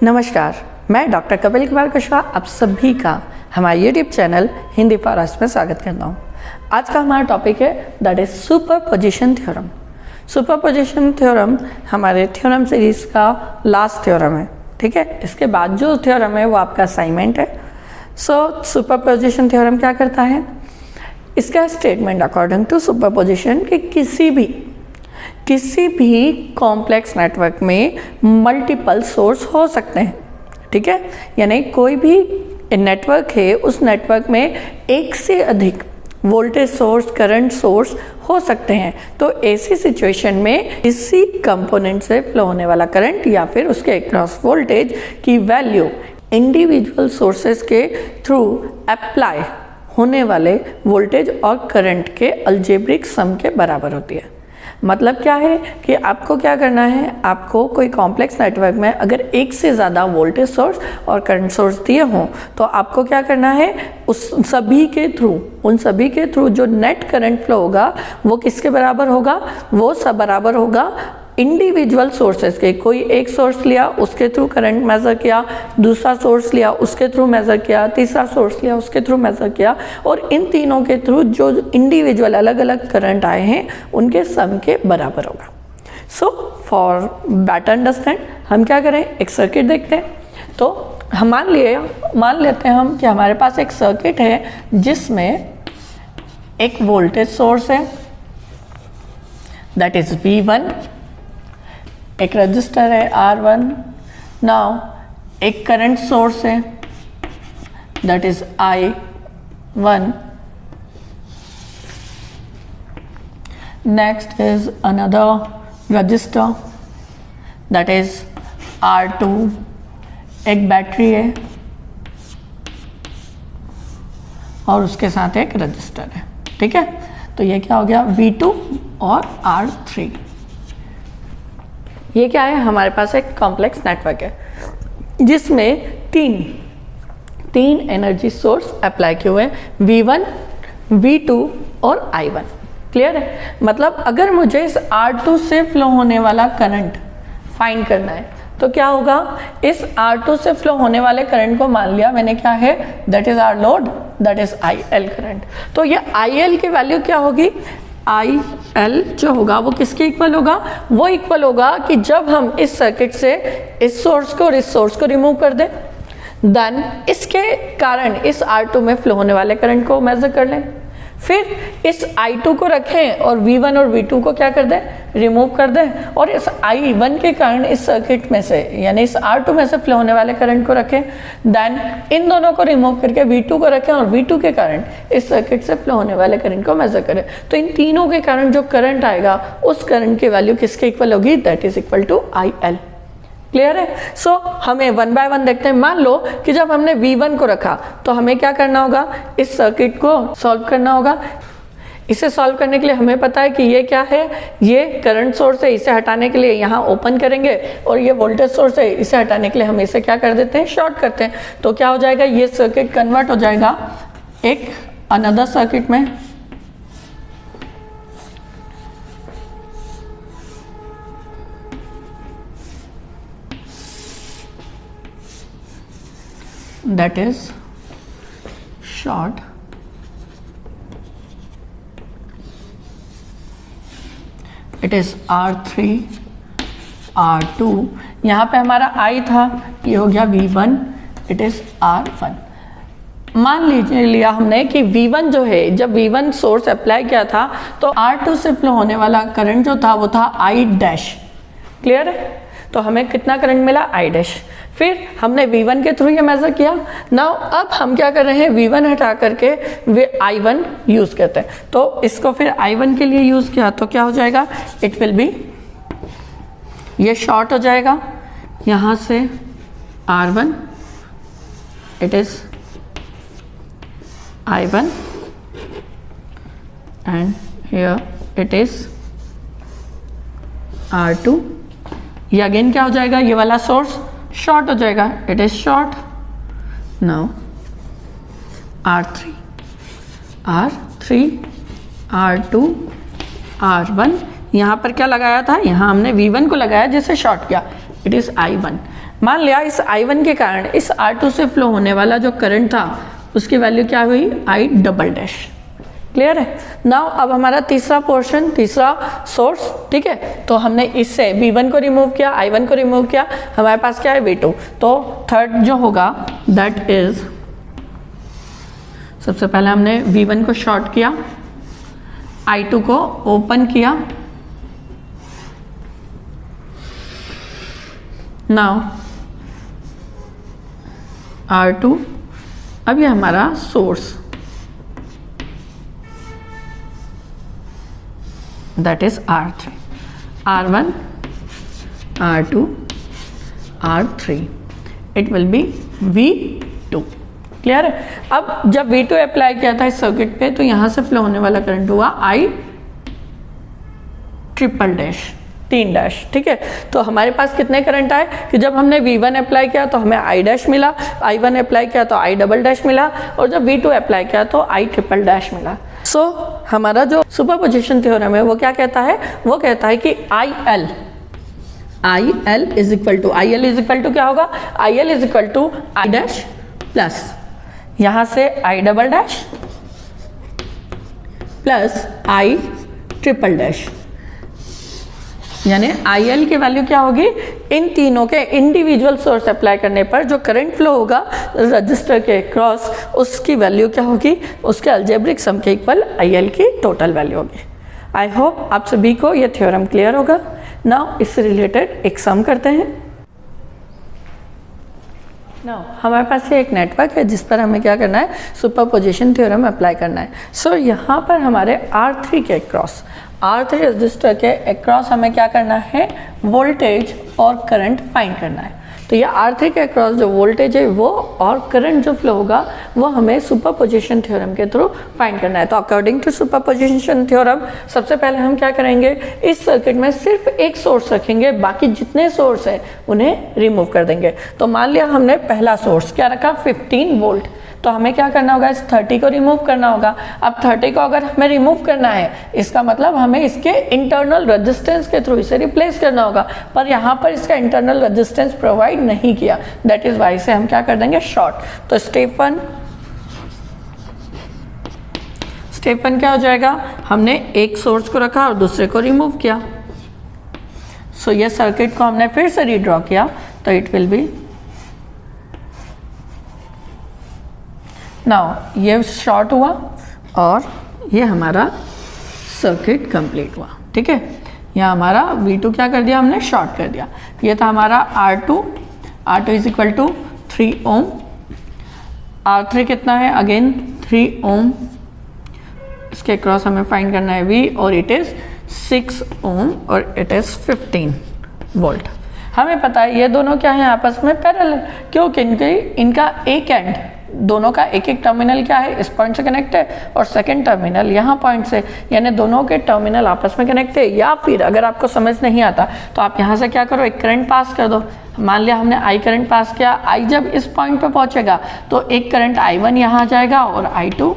नमस्कार, मैं डॉक्टर कपिल कुमार कुशवाहा आप सभी का हमारे YouTube channel Hindi for us में स्वागत करता हूँ। आज का हमारा टॉपिक है that is superposition theorem. Superposition theorem हमारे थ्योरम सीरीज का लास्ट थ्योरम है, ठीक है। इसके बाद जो थ्योरम है वो आपका असाइनमेंट है। सुपरपोजिशन थ्योरम क्या करता है? इसका स्टेटमेंट अकॉर्डिंग टू सुपरपोजिशन कि किसी भी कॉम्प्लेक्स नेटवर्क में मल्टीपल सोर्स हो सकते हैं, ठीक है। यानी कोई भी नेटवर्क है, उस नेटवर्क में एक से अधिक वोल्टेज सोर्स, करंट सोर्स हो सकते हैं। तो ऐसी सिचुएशन में इसी कंपोनेंट से फ्लो होने वाला करंट या फिर उसके अक्रॉस वोल्टेज की वैल्यू इंडिविजुअल सोर्सेज के थ्रू अप्लाई होने वाले वोल्टेज और करंट के अलजेब्रिक सम के बराबर होती है। मतलब क्या है कि आपको क्या करना है, आपको कोई कॉम्प्लेक्स नेटवर्क में अगर एक से ज़्यादा वोल्टेज सोर्स और करंट सोर्स दिए हों तो आपको क्या करना है, उन सभी के थ्रू जो नेट करंट फ्लो होगा वो किसके बराबर होगा? वो सब बराबर होगा इंडिविजुअल सोर्सेज के। कोई एक सोर्स लिया, उसके थ्रू करंट मेज़र किया, दूसरा सोर्स लिया, उसके थ्रू मेज़र किया, तीसरा सोर्स लिया, उसके थ्रू मेज़र किया, और इन तीनों के थ्रू जो इंडिविजुअल अलग अलग करंट आए हैं उनके सम के बराबर होगा। सो फॉर बेटर अंडरस्टैंड हम क्या करें, एक सर्किट देखते हैं। तो हम मान लेते हैं हम कि हमारे पास एक सर्किट है जिसमें एक वोल्टेज सोर्स है दैट इज V1, एक रजिस्टर है R1, नाउ एक करंट सोर्स है that is I1, next is another register that is R2, एक बैटरी है और उसके साथ एक रजिस्टर है, ठीक है। तो ये क्या हो गया, V2 और R3। ये क्या है, हमारे पास एक कॉम्प्लेक्स नेटवर्क है जिसमें तीन एनर्जी सोर्स अप्लाई किए हुए हैं, V1, V2 और I1। क्लियर है? मतलब अगर मुझे इस R2 से फ्लो होने वाला करंट फाइंड करना है तो क्या होगा, इस R2 से फ्लो होने वाले करंट को मान लिया मैंने क्या है, that is R load, that is IL current. तो ये IL की वैल्यू क्या होगी, IL जो होगा वो किसके इक्वल होगा? वो इक्वल होगा कि जब हम इस सर्किट से इस सोर्स को और इस सोर्स को रिमूव कर दें, देन इसके कारण इस R2 में फ्लो होने वाले करंट को मेजर कर लें, फिर इस I2 को रखें और V1 और V2 को क्या कर दें, रिमूव कर दें, और इस I1 के कारण इस सर्किट में से यानी इस R2 में से फ्लो होने वाले करंट को रखें, देन इन दोनों को रिमूव करके V2 को रखें और V2 के कारण इस सर्किट से फ्लो होने वाले करंट को मेजर करें। तो इन तीनों के कारण जो करंट आएगा उस करंट की वैल्यू किसके इक्वल होगी, that is equal to IL। Clear है? सो हमें वन बाय वन देखते हैं। मान लो कि जब हमने V1 को रखा तो हमें क्या करना होगा, इस सर्किट को सॉल्व करना होगा। इसे सॉल्व करने के लिए हमें पता है कि ये क्या है, ये करंट सोर्स है, इसे हटाने के लिए यहाँ ओपन करेंगे, और ये वोल्टेज सोर्स है, इसे हटाने के लिए हम इसे क्या कर देते हैं, शॉर्ट करते हैं। तो क्या हो जाएगा, ये सर्किट कन्वर्ट हो जाएगा एक अनदर सर्किट में, that is short, it is R3, R2, यहाँ पे हमारा I था, ये हो गया V1, it is R1। मान लीजिए लिया हमने कि V1 जो है, जब V1 सोर्स अप्लाई किया था तो R2 से फ्लो होने वाला करंट जो था वो था I डैश। क्लियर है? तो हमें कितना करंट मिला, I डैश। फिर हमने V1 के थ्रू ये मेजर किया। नाउ अब हम क्या कर रहे हैं, V1 हटा करके वे I1 यूज करते हैं। तो इसको फिर I1 के लिए यूज किया तो क्या हो जाएगा, इट विल बी, ये शॉर्ट हो जाएगा यहाँ से R1, it is I1 and here it is R2। ये अगेन क्या हो जाएगा, ये वाला सोर्स शॉर्ट हो जाएगा, it is short. Now R3, R2, R1, यहाँ पर क्या लगाया था, यहाँ हमने V1 को लगाया जिसे शॉर्ट किया, इट इज I1। मान लिया इस I1 के कारण इस R2 से फ्लो होने वाला जो करंट था उसकी वैल्यू क्या हुई, I डबल डैश। क्लियर है। नाउ अब हमारा तीसरा पोर्शन, तीसरा सोर्स, ठीक है, तो हमने इससे V1 को रिमूव किया, I1 को रिमूव किया, हमारे पास क्या है V2। तो थर्ड जो होगा दैट इज, सबसे पहले हमने V1 को शॉर्ट किया, I2 को ओपन किया, नाउ R2, अब ये हमारा source that is R3, R1, R2, R3, it will be V2। Clear है। अब जब V2 अप्लाई किया था इस सर्किट पे तो यहां से फ्लो होने वाला करंट हुआ I ट्रिपल डैश, 3 डैश, ठीक है। तो हमारे पास कितने करंट आए कि जब हमने V1 अप्लाई किया तो हमें I डैश मिला, I1 अप्लाई किया तो I डबल डैश मिला, और जब V2 अप्लाई किया तो I ट्रिपल डैश मिला। सो हमारा जो सुपरपोजिशन थ्योरम है वो क्या कहता है, वो कहता है कि IL इज इक्वल टू क्या होगा, IL is equal to I dash plus यहां से I double dash plus I triple dash, यानी IL की वैल्यू क्या होगी, इन तीनों के इंडिविजुअल सोर्स अप्लाई करने पर जो करंट फ्लो होगा रजिस्टर के क्रॉस उसकी वैल्यू क्या होगी, उसके अलजेब्रिक सम के इक्वल IL की टोटल वैल्यू होगी। आई होप आप सभी को यह थ्योरम क्लियर होगा। नाउ इससे रिलेटेड एक सम करते हैं। नाउ हमारे पास ये एक नेटवर्क है जिस पर हमें क्या करना है, सुपरपोजिशन थ्योरम अप्लाई करना है। सो यहाँ पर हमारे R3 के क्रॉस, R3 रजिस्टर के अक्रॉस हमें क्या करना है, वोल्टेज और करंट फाइंड करना है। तो ये R3 के अक्रॉस जो वोल्टेज है वो और करंट जो फ्लो होगा वो हमें सुपरपोजिशन थ्योरम के थ्रू फाइंड करना है। तो अकॉर्डिंग टू सुपरपोजिशन थ्योरम सबसे पहले हम क्या करेंगे, इस सर्किट में सिर्फ एक सोर्स रखेंगे, बाकी जितने सोर्स है उन्हें रिमूव कर देंगे। तो मान लिया हमने पहला सोर्स क्या रखा, 15 वोल्ट, तो हमें क्या करना होगा, इस 30 को रिमूव करना होगा। अब 30 को अगर हमें रिमूव करना है इसका मतलब हमें इसके इंटरनल रेजिस्टेंस के थ्रू इसे रिप्लेस करना होगा, पर यहाँ पर इसका इंटरनल रेजिस्टेंस प्रोवाइड नहीं किया, दैट इज वाई से हम क्या कर देंगे, शॉर्ट। तो स्टेप वन क्या हो जाएगा, हमने एक सोर्स को रखा और दूसरे को रिमूव किया। सो ये सर्किट को हमने फिर से रीड्रॉ किया, तो इट विल बी, नाउ ये शॉर्ट हुआ और ये हमारा सर्किट कंप्लीट हुआ, ठीक है। यहाँ हमारा V2 क्या कर दिया, हमने शॉर्ट कर दिया। ये था हमारा R2 is equal to 3 Om, R3 कितना है, अगेन 3 ओम, इसके क्रॉस हमें फाइंड करना है V, और इट इज 6 ओम और इट इज 15 वोल्ट। हमें पता है ये दोनों क्या है, आपस में पैरेलल, क्योंकि इनका एक एंड, दोनों का एक एक टर्मिनल क्या है, इस पॉइंट से कनेक्ट है, और सेकंड टर्मिनल यहाँ पॉइंट से, यानी दोनों के टर्मिनल आपस में कनेक्ट है। या फिर अगर आपको समझ नहीं आता तो आप यहाँ से क्या करो, एक करंट पास कर दो। मान लिया हमने I करंट पास किया, I जब इस पॉइंट पे पहुंचेगा तो एक करंट I1 यहाँ जाएगा और I2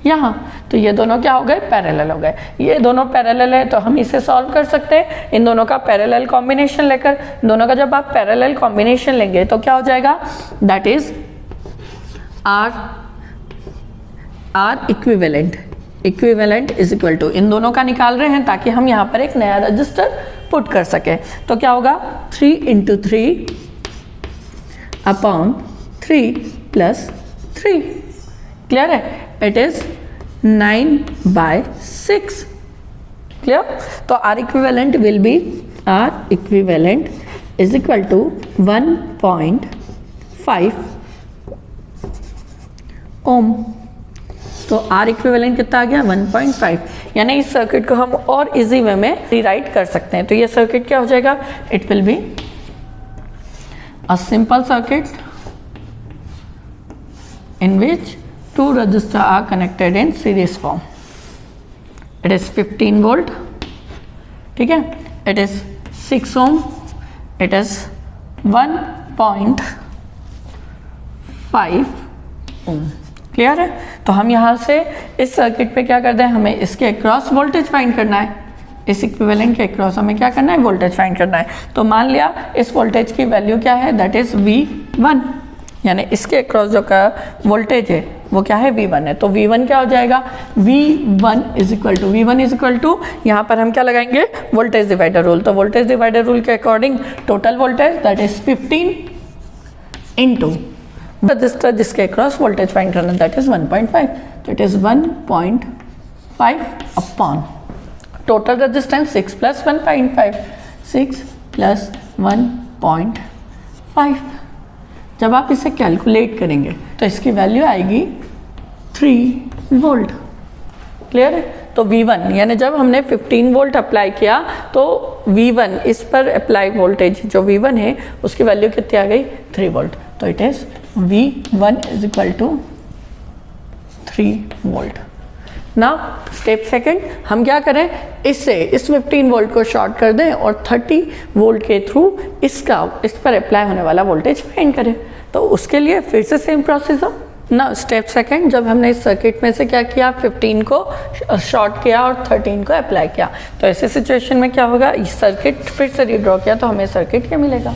यहाँ, तो ये दोनों क्या हो गए, पैरेलल हो गए। ये दोनों पैरेलल है तो हम इसे सॉल्व कर सकते हैं इन दोनों का पैरेलल कॉम्बिनेशन लेकर। दोनों का जब आप पैरेलल कॉम्बिनेशन लेंगे तो क्या हो जाएगा, that is R equivalent is equal to, इन दोनों का निकाल रहे हैं ताकि हम यहाँ पर एक नया रजिस्टर पुट कर सके। तो क्या होगा, 3 × 3 अपॉन 3 + 3, क्लियर है, इट इज 9/6, क्लियर। तो R equivalent will be, R equivalent is equal to 1.5 ohm. तो R इक्विवेलेंट कितना आ गया, 1.5, यानी इस सर्किट को हम और इजी वे में रीराइट कर सकते हैं। तो ये सर्किट क्या हो जाएगा, it will be a simple circuit in which 2 resistors are connected in series form. It is 15 volt, ठीक है, it is 6 ohm, it is 1.5 ohm, clear है। तो हम यहाँ से इस सर्किट पे क्या करते हैं, हमें इसके अक्रॉस वोल्टेज फाइंड करना है, इस इक्विवेलेंट के अक्रॉस हमें क्या करना है, वोल्टेज फाइंड करना है। तो मान लिया इस वोल्टेज की वैल्यू क्या है, दैट इज V1, यानी इसके अक्रॉस जो का वोल्टेज है वो क्या है, V1 है। तो V1 क्या हो जाएगा, V1 इज इक्वल टू यहाँ पर हम क्या लगाएंगे, वोल्टेज डिवाइडर रूल। तो वोल्टेज डिवाइडर रूल के according total voltage that is 15 into register जिसके अक्रॉस वोल्टेज फाइंड करना, दैट इज 1.5। तो it is 1.5 upon total resistance 6 plus 1.5, 6 plus 1.5। जब आप इसे कैलकुलेट करेंगे तो इसकी वैल्यू आएगी 3 वोल्ट। क्लियर है। तो V1 यानी जब हमने 15 वोल्ट अप्लाई किया तो V1 इस पर अप्लाई वोल्टेज जो V1 है उसकी वैल्यू कितनी आ गई, 3 वोल्ट। तो it is V1 is equal to 3 volt. Now step second, हम क्या करें, इस 15 वोल्ट को शॉर्ट कर दें और 30 वोल्ट के थ्रू इस पर अप्लाई होने वाला वोल्टेज फाइंड करें। तो उसके लिए फिर से सेम प्रोसेस हो ना। स्टेप सेकंड, जब हमने इस सर्किट में से क्या किया, 15 को शॉर्ट किया और 13 को अप्लाई किया, तो ऐसे सिचुएशन में क्या होगा, इस सर्किट फिर से रीड्रॉ किया तो हमें सर्किट क्या मिलेगा।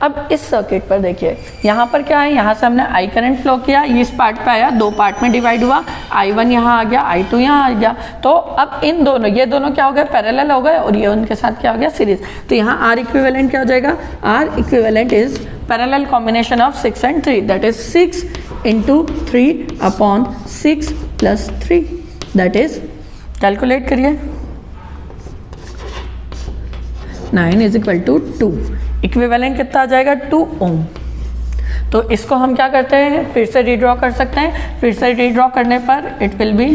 अब इस सर्किट पर देखिए, यहाँ पर क्या है, यहाँ से हमने I करंट फ्लो किया, ये इस पार्ट पे आया, 2 पार्ट में डिवाइड हुआ, I1 यहाँ आ गया, I2 यहाँ आ गया। तो अब इन दोनों, ये दोनों क्या हो गए, पैरेलल हो गए और ये उनके साथ क्या हो गया, सीरीज। तो यहाँ R इक्विवेलेंट क्या हो जाएगा, R equivalent is parallel combination of 6 and 3, that is 6 into 3 upon 6 plus 3, that is, calculate करिए, 9 इज इक्वल टू 2। इक्विवेलेंट कितना आ जाएगा, 2 ओम। तो इसको हम क्या करते हैं, फिर से रीड्रॉ कर सकते हैं। फिर से रीड्रॉ करने पर it will be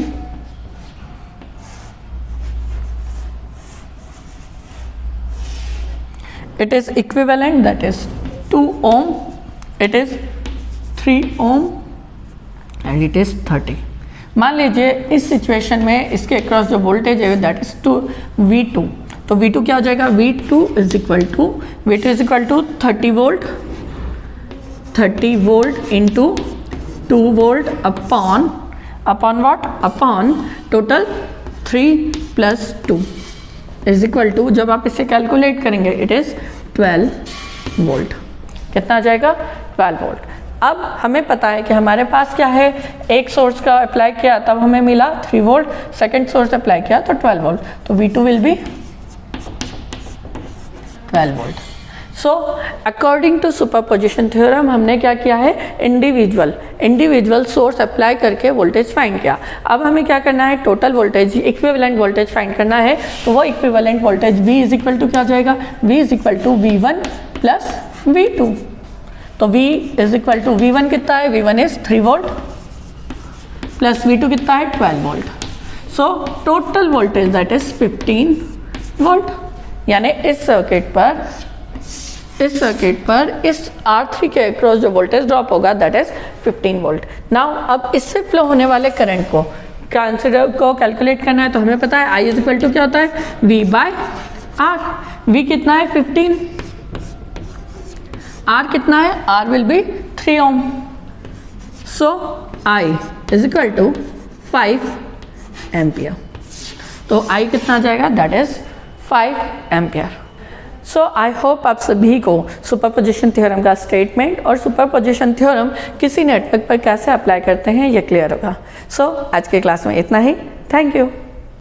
it is equivalent that is 2 ohm, it is 3 ohm and it is 30। मान लीजिए इस सिचुएशन में इसके अक्रॉस जो वोल्टेज है दैट इज V2। तो V2 क्या हो जाएगा, V2 is equal to 30 volt, 30 volt into 2 volt upon what, upon total 3 plus 2 is equal to, जब आप इसे कैलकुलेट करेंगे इट इज 12 वोल्ट। कितना आ जाएगा, 12 वोल्ट। अब हमें पता है कि हमारे पास क्या है, एक सोर्स का अप्लाई किया तब हमें मिला 3 वोल्ट, सेकेंड सोर्स अप्लाई किया तो 12 वोल्ट। तो V2 will be 12 volt. So according to superposition theorem हमने क्या किया है, इंडिविजुअल सोर्स अप्लाई करके वोल्टेज फाइंड किया। अब हमें क्या करना है, total voltage, equivalent voltage find करना है। तो वो equivalent voltage V is equal to क्या हो जाएगा, V is equal to V1 plus V2। तो V is equal to, V1 कितना है, V1 is 3 volt plus V2 कितना है, 12 volt. So total voltage that is 15 volt. यानी इस सर्किट पर इस R3 के अक्रॉस जो वोल्टेज ड्रॉप होगा दैट इज 15 वोल्ट। नाउ अब इससे फ्लो होने वाले करंट को कैलकुलेट करना है। तो हमें पता है I इज इक्वल टू क्या होता है, V बाय R। V कितना है, 15, R कितना है, R will be 3 ohm. So I is equal to 5 ampere. तो I कितना आ जाएगा, that is 5 ampere. So I hope आप सभी को सुपरपोजिशन थ्योरम का स्टेटमेंट और सुपरपोजिशन थ्योरम किसी नेटवर्क पर कैसे अप्लाई करते हैं ये क्लियर होगा। सो आज के क्लास में इतना ही। Thank you.